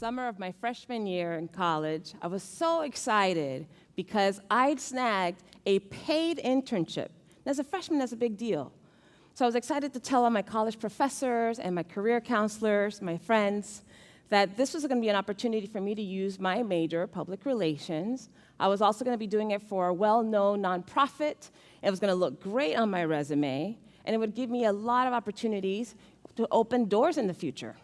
summer of my freshman year in college, I was so excited because I'd snagged a paid internship. And as a freshman, that's a big deal. So I was excited to tell all my college professors and my career counselors, my friends, that this was going to be an opportunity for me to use my major, public relations. I was also going to be doing it for a well-known nonprofit. It was going to look great on my resume, and it would give me a lot of opportunities to open doors in the future.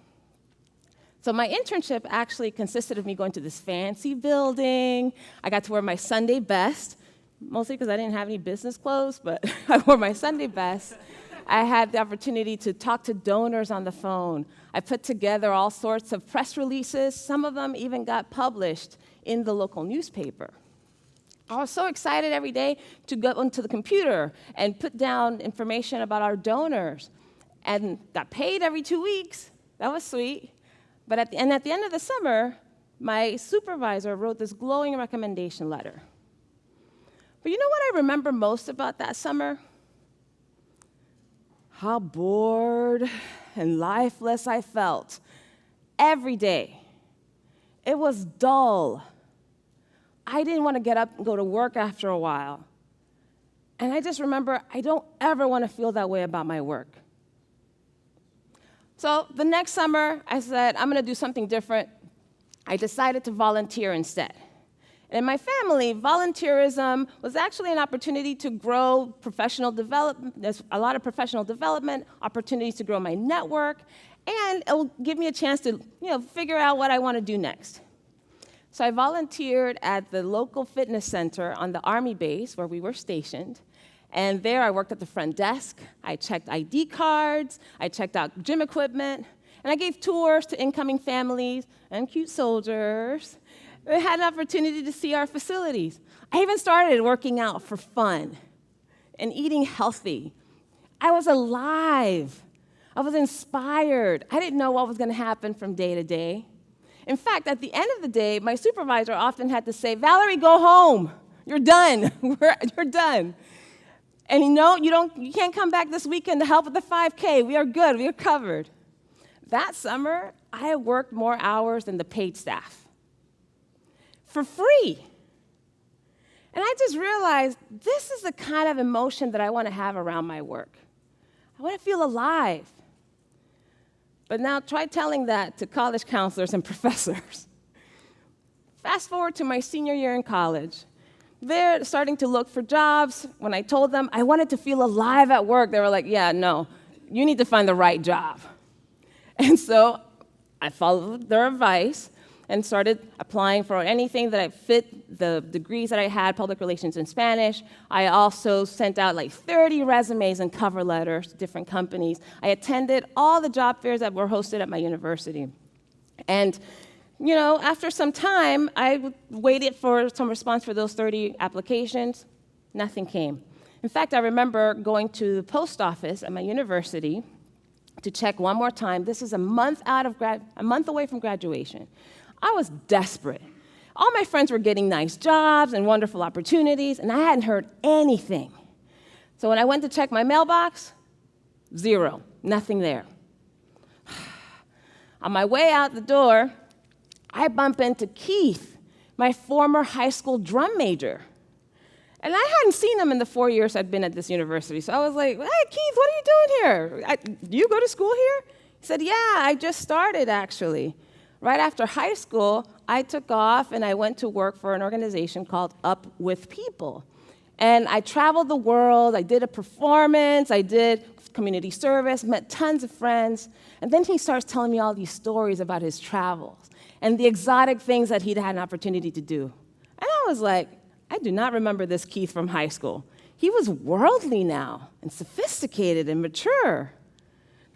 So my internship actually consisted of me going to this fancy building. I got to wear my Sunday best, mostly because I didn't have any business clothes, but I wore my Sunday best. I had the opportunity to talk to donors on the phone. I put together all sorts of press releases. Some of them even got published in the local newspaper. I was so excited every day to go into the computer and put down information about our donors, and got paid every 2 weeks. That was sweet. But at the end of the summer, my supervisor wrote this glowing recommendation letter. But you know what I remember most about that summer? How bored and lifeless I felt every day. It was dull. I didn't want to get up and go to work after a while. And I just remember I don't ever want to feel that way about my work. So the next summer, I said, I'm going to do something different. I decided to volunteer instead. In my family, volunteerism was actually an opportunity to grow professional development. There's a lot of professional development, opportunities to grow my network, and it will give me a chance to figure out what I want to do next. So I volunteered at the local fitness center on the Army base where we were stationed. And there I worked at the front desk. I checked ID cards. I checked out gym equipment. And I gave tours to incoming families and cute soldiers. We had an opportunity to see our facilities. I even started working out for fun and eating healthy. I was alive. I was inspired. I didn't know what was going to happen from day to day. In fact, at the end of the day, my supervisor often had to say, Valerie, go home. You're done. You're done. And you can't come back this weekend to help with the 5K. We are good. We are covered. That summer, I worked more hours than the paid staff for free. And I just realized this is the kind of emotion that I want to have around my work. I want to feel alive. But now try telling that to college counselors and professors. Fast forward to my senior year in college. They're starting to look for jobs. When I told them I wanted to feel alive at work, they were like, yeah, no, you need to find the right job. And so I followed their advice and started applying for anything that fit the degrees that I had, public relations and Spanish. I also sent out like 30 resumes and cover letters to different companies. I attended all the job fairs that were hosted at my university. And after some time, I waited for some response for those 30 applications. Nothing came. In fact, I remember going to the post office at my university to check one more time. This is a month away from graduation. I was desperate. All my friends were getting nice jobs and wonderful opportunities, and I hadn't heard anything. So when I went to check my mailbox, zero, nothing there. On my way out the door, I bump into Keith, my former high school drum major. And I hadn't seen him in the 4 years I'd been at this university. So I was like, hey, Keith, what are you doing here? Do you go to school here? He said, yeah, I just started, actually. Right after high school, I took off and I went to work for an organization called Up With People. And I traveled the world. I did a performance. I did community service, met tons of friends. And then he starts telling me all these stories about his travels and the exotic things that he'd had an opportunity to do. And I was like, I do not remember this Keith from high school. He was worldly now and sophisticated and mature.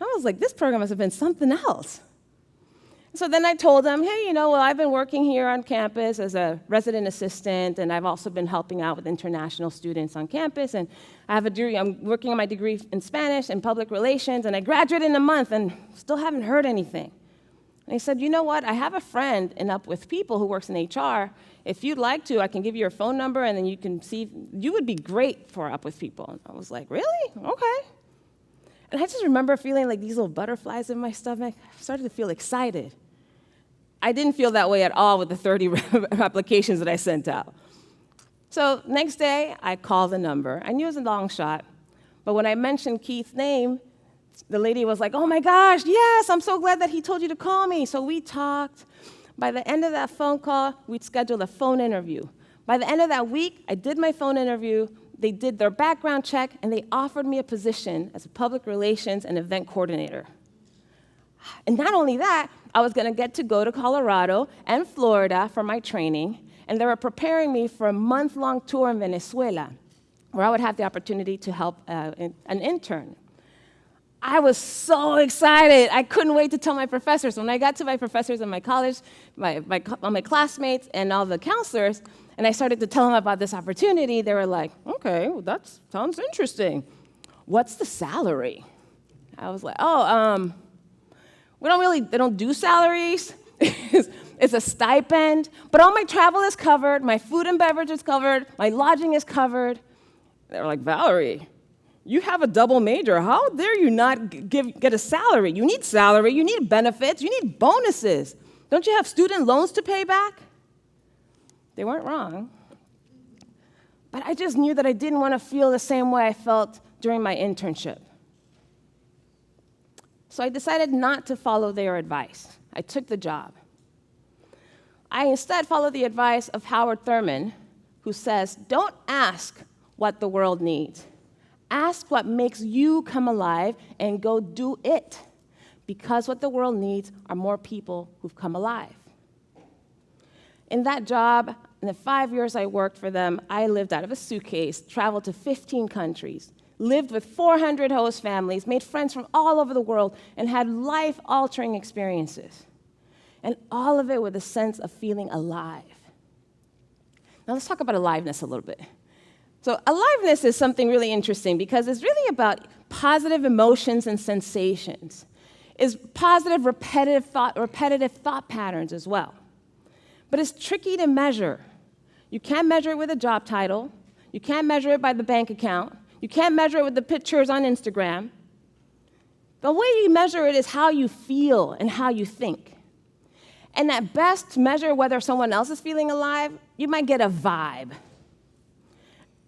I was like, this program must have been something else. So then I told him, hey, I've been working here on campus as a resident assistant, and I've also been helping out with international students on campus, and I have a degree. I'm working on my degree in Spanish and public relations, and I graduated in a month and still haven't heard anything. And he said, you know what? I have a friend in Up With People who works in HR. If you'd like to, I can give you your phone number, and then you can see. You would be great for Up With People. And I was like, really? Okay. And I just remember feeling like these little butterflies in my stomach. I started to feel excited. I didn't feel that way at all with the 30 applications that I sent out. So next day, I called the number. I knew it was a long shot, but when I mentioned Keith's name, the lady was like, oh my gosh, yes, I'm so glad that he told you to call me. So we talked. By the end of that phone call, we'd scheduled a phone interview. By the end of that week, I did my phone interview, they did their background check, and they offered me a position as a public relations and event coordinator. And not only that, I was gonna get to go to Colorado and Florida for my training, and they were preparing me for a month-long tour in Venezuela, where I would have the opportunity to help an intern. I was so excited. I couldn't wait to tell my professors. When I got to my professors in my college, all my classmates and all the counselors, and I started to tell them about this opportunity, they were like, okay, well, that sounds interesting. What's the salary? I was like, oh, they don't do salaries. It's a stipend, but all my travel is covered, my food and beverage is covered, my lodging is covered. They were like, Valerie, you have a double major. How dare you not get a salary? You need salary, you need benefits, you need bonuses. Don't you have student loans to pay back? They weren't wrong. But I just knew that I didn't want to feel the same way I felt during my internship. So I decided not to follow their advice. I took the job. I instead followed the advice of Howard Thurman, who says, don't ask what the world needs. Ask what makes you come alive and go do it. Because what the world needs are more people who've come alive. In that job, in the 5 years I worked for them, I lived out of a suitcase, traveled to 15 countries, lived with 400 host families, made friends from all over the world, and had life-altering experiences. And all of it with a sense of feeling alive. Now let's talk about aliveness a little bit. So aliveness is something really interesting because it's really about positive emotions and sensations. It's positive, repetitive thought patterns as well. But it's tricky to measure. You can't measure it with a job title. You can't measure it by the bank account. You can't measure it with the pictures on Instagram. The way you measure it is how you feel and how you think. And at best, to measure whether someone else is feeling alive, you might get a vibe.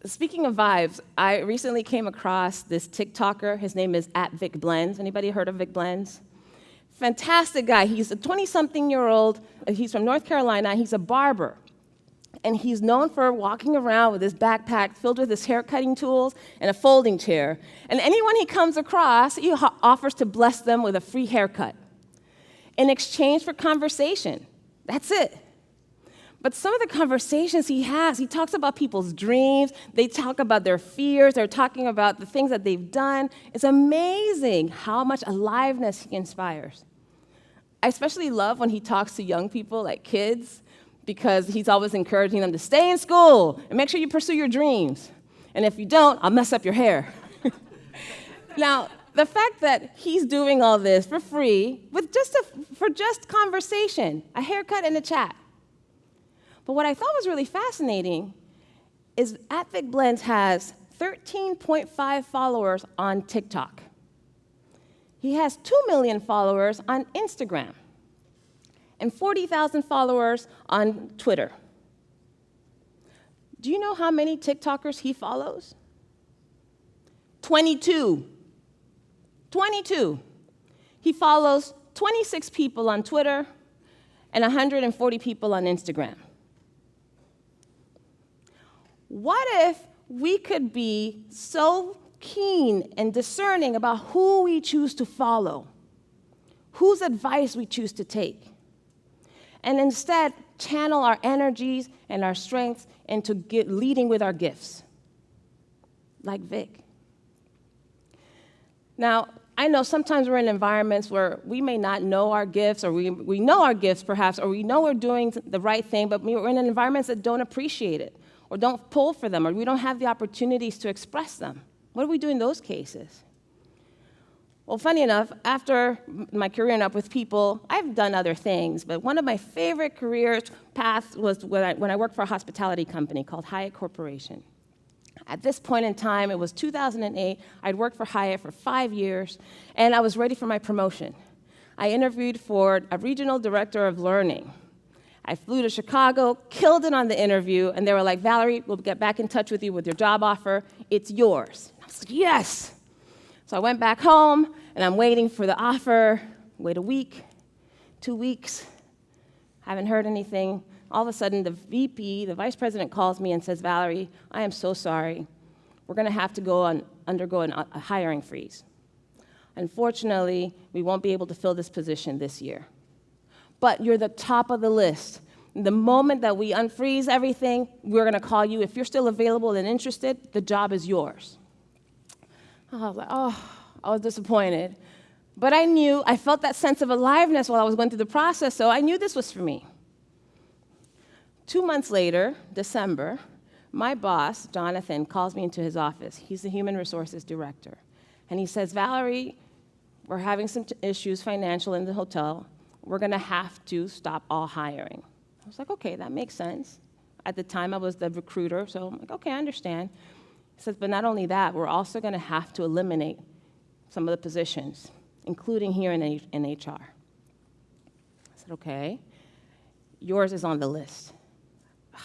Speaking of vibes, I recently came across this TikToker. His name is @VicBlends. Anybody heard of VicBlends? Fantastic guy. He's a 20-something-year-old. He's from North Carolina. He's a barber. And he's known for walking around with his backpack filled with his hair-cutting tools and a folding chair. And anyone he comes across, he offers to bless them with a free haircut in exchange for conversation. That's it. But some of the conversations he has, he talks about people's dreams, they talk about their fears, they're talking about the things that they've done. It's amazing how much aliveness he inspires. I especially love when he talks to young people, like kids, because he's always encouraging them to stay in school and make sure you pursue your dreams. And if you don't, I'll mess up your hair. Now, the fact that he's doing all this for free for just conversation, a haircut and a chat. But what I thought was really fascinating is @VicBlends has 13.5 followers on TikTok. He has 2 million followers on Instagram and 40,000 followers on Twitter. Do you know how many TikTokers he follows? 22. 22. He follows 26 people on Twitter and 140 people on Instagram. What if we could be so keen and discerning about who we choose to follow, whose advice we choose to take, and instead channel our energies and our strengths into leading with our gifts, like Vic? Now, I know sometimes we're in environments where we may not know our gifts, or we know our gifts perhaps, or we know we're doing the right thing, but we're in environments that don't appreciate it, or don't pull for them, or we don't have the opportunities to express them. What do we do in those cases? Well, funny enough, after my career Up with People, I've done other things, but one of my favorite career paths was when I worked for a hospitality company called Hyatt Corporation. At this point in time, it was 2008, I'd worked for Hyatt for 5 years, and I was ready for my promotion. I interviewed for a regional director of learning. I flew to Chicago, killed it on the interview, and they were like, Valerie, we'll get back in touch with you with your job offer. It's yours. I was like, yes. So I went back home, and I'm waiting for the offer. Wait a week, 2 weeks, haven't heard anything. All of a sudden, the VP, the vice president, calls me and says, Valerie, I am so sorry. We're going to have to undergo a hiring freeze. Unfortunately, we won't be able to fill this position this year. But you're the top of the list. The moment that we unfreeze everything, we're going to call you. If you're still available and interested, the job is yours. I was like, I was disappointed. But I felt that sense of aliveness while I was going through the process, so I knew this was for me. 2 months later, December, my boss, Jonathan, calls me into his office. He's the human resources director. And he says, Valerie, we're having some issues financial in the hotel. We're going to have to stop all hiring. I was like, okay, that makes sense. At the time, I was the recruiter, so I'm like, okay, I understand. He says, but not only that, we're also going to have to eliminate some of the positions, including here in HR. I said, okay. Yours is on the list. I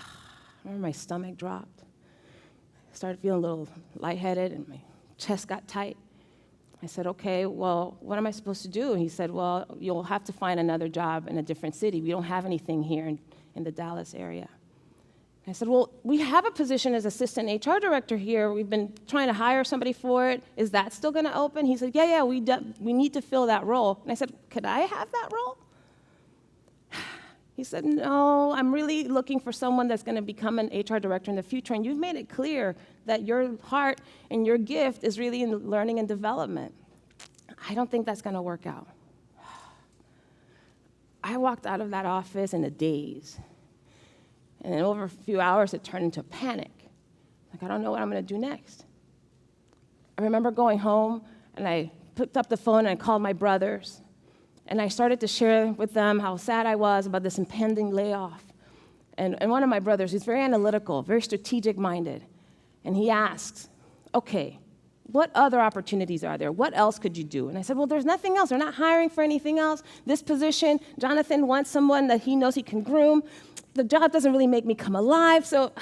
remember my stomach dropped. I started feeling a little lightheaded, and my chest got tight. I said, okay, well, what am I supposed to do? And he said, well, you'll have to find another job in a different city. We don't have anything here in the Dallas area. I said, well, we have a position as assistant HR director here. We've been trying to hire somebody for it. Is that still going to open? He said, yeah, we need to fill that role. And I said, could I have that role? He said, no, I'm really looking for someone that's going to become an HR director in the future, and you've made it clear that your heart and your gift is really in learning and development. I don't think that's going to work out. I walked out of that office in a daze. And then over a few hours, it turned into a panic. Like, I don't know what I'm going to do next. I remember going home, and I picked up the phone, and I called my brothers. And I started to share with them how sad I was about this impending layoff. And one of my brothers, he's very analytical, very strategic-minded. And he asks, okay, what other opportunities are there? What else could you do? And I said, well, there's nothing else. They're not hiring for anything else. This position, Jonathan wants someone that he knows he can groom. The job doesn't really make me come alive, so...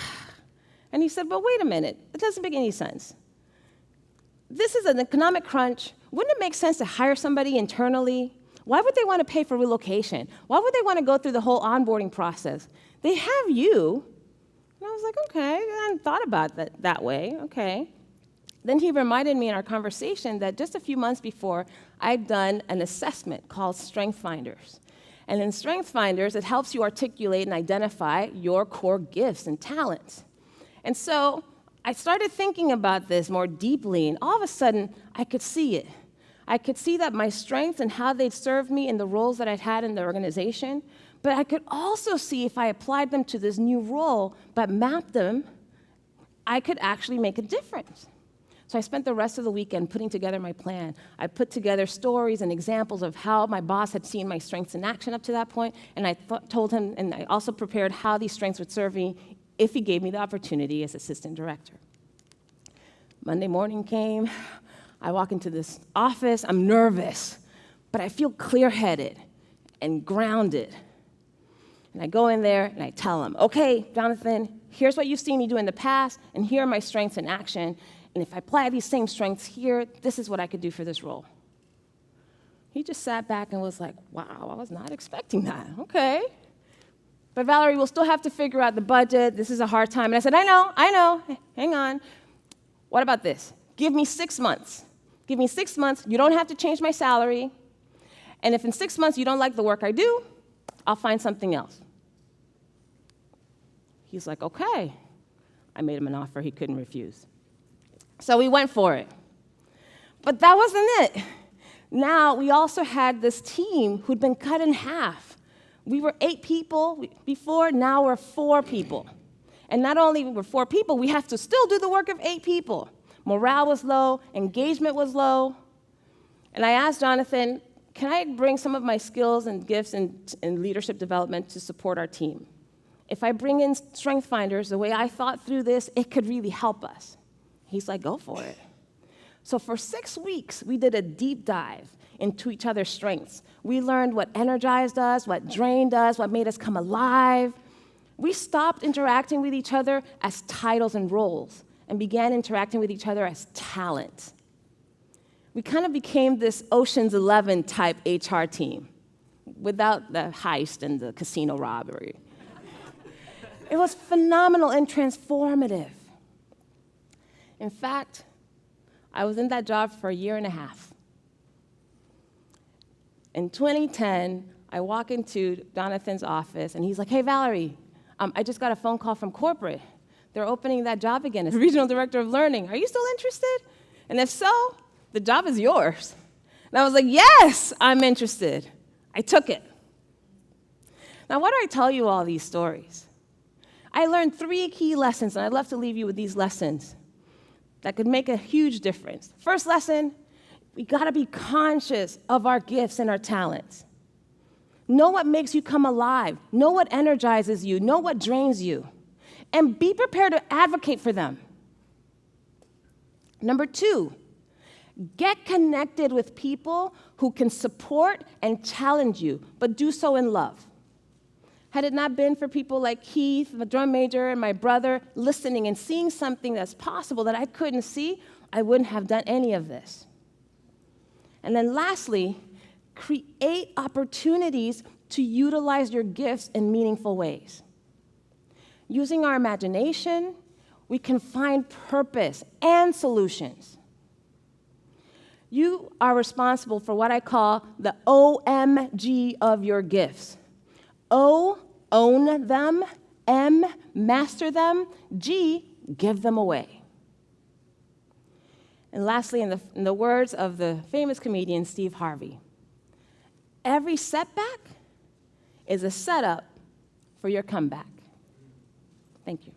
And he said, but wait a minute. It doesn't make any sense. This is an economic crunch. Wouldn't it make sense to hire somebody internally? Why would they want to pay for relocation? Why would they want to go through the whole onboarding process? They have you. And I was like, okay, I hadn't thought about that way, okay. Then he reminded me in our conversation that just a few months before, I'd done an assessment called Strength Finders. And in Strength Finders, it helps you articulate and identify your core gifts and talents. And so I started thinking about this more deeply, and all of a sudden, I could see it. I could see that my strengths and how they'd served me in the roles that I'd had in the organization, but I could also see if I applied them to this new role, but mapped them, I could actually make a difference. So I spent the rest of the weekend putting together my plan. I put together stories and examples of how my boss had seen my strengths in action up to that point, and I told him, and I also prepared how these strengths would serve me if he gave me the opportunity as assistant director. Monday morning came. I walk into this office, I'm nervous, but I feel clear-headed and grounded. And I go in there and I tell him, okay, Jonathan, here's what you've seen me do in the past, and here are my strengths in action, and if I apply these same strengths here, this is what I could do for this role. He just sat back and was like, wow, I was not expecting that, okay. But Valerie, we'll still have to figure out the budget, this is a hard time. And I said, I know, hang on. What about this? Give me 6 months. Give me 6 months, you don't have to change my salary, and if in 6 months you don't like the work I do, I'll find something else. He's like, okay. I made him an offer he couldn't refuse. So we went for it. But that wasn't it. Now, we also had this team who'd been cut in half. We were 8 people before, now we're 4 people. And not only were 4 people, we have to still do the work of 8 people. Morale was low, engagement was low. And I asked Jonathan, can I bring some of my skills and gifts in leadership development to support our team? If I bring in Strength Finders, the way I thought through this, it could really help us. He's like, go for it. So for 6 weeks, we did a deep dive into each other's strengths. We learned what energized us, what drained us, what made us come alive. We stopped interacting with each other as titles and roles and began interacting with each other as talent. We kind of became this Ocean's 11 type HR team without the heist and the casino robbery. It was phenomenal and transformative. In fact, I was in that job for 1.5 years. In 2010, I walk into Jonathan's office, and he's like, "Hey, Valerie, I just got a phone call from corporate. They're opening that job again as Regional Director of Learning. Are you still interested? And if so, the job is yours." And I was like, "Yes, I'm interested." I took it. Now, why do I tell you all these stories? I learned 3 key lessons, and I'd love to leave you with these lessons that could make a huge difference. First lesson, we gotta be conscious of our gifts and our talents. Know what makes you come alive. Know what energizes you. Know what drains you. And be prepared to advocate for them. Number 2, get connected with people who can support and challenge you, but do so in love. Had it not been for people like Keith, the drum major, and my brother listening and seeing something that's possible that I couldn't see, I wouldn't have done any of this. And then lastly, create opportunities to utilize your gifts in meaningful ways. Using our imagination, we can find purpose and solutions. You are responsible for what I call the O.M.G of your gifts. O, own them. M, master them. G, give them away. And lastly, in the words of the famous comedian Steve Harvey, every setback is a setup for your comeback. Thank you.